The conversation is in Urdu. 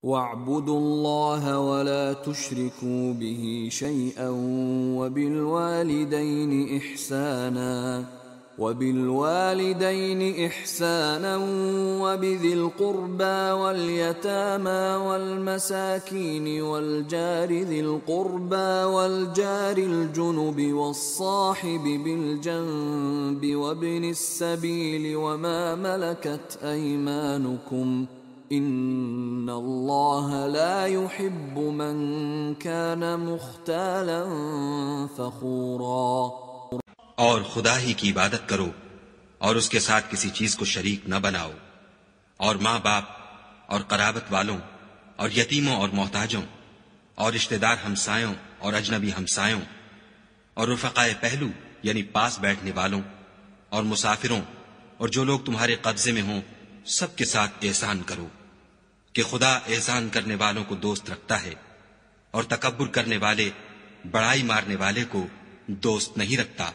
وَاعْبُدُوا اللَّهَ وَلَا تُشْرِكُوا بِهِ شَيْئًا وَبِالْوَالِدَيْنِ إِحْسَانًا وَبِذِي الْقُرْبَى وَالْيَتَامَى وَالْمَسَاكِينِ وَالْجَارِ ذِي الْقُرْبَى وَالْجَارِ الْجُنُبِ وَالصَّاحِبِ بِالْجَنبِ وَابْنِ السَّبِيلِ وَمَا مَلَكَتْ أَيْمَانُكُمْ ان اللہ لا يحب من كان مختالا فخورا۔ اور خدا ہی کی عبادت کرو اور اس کے ساتھ کسی چیز کو شریک نہ بناؤ، اور ماں باپ اور قرابت والوں اور یتیموں اور محتاجوں اور رشتہ دار ہمسایوں اور اجنبی ہمسایوں اور رفقائے پہلو یعنی پاس بیٹھنے والوں اور مسافروں اور جو لوگ تمہارے قبضے میں ہوں، سب کے ساتھ احسان کرو، کہ خدا احسان کرنے والوں کو دوست رکھتا ہے اور تکبر کرنے والے، بڑائی مارنے والے کو دوست نہیں رکھتا۔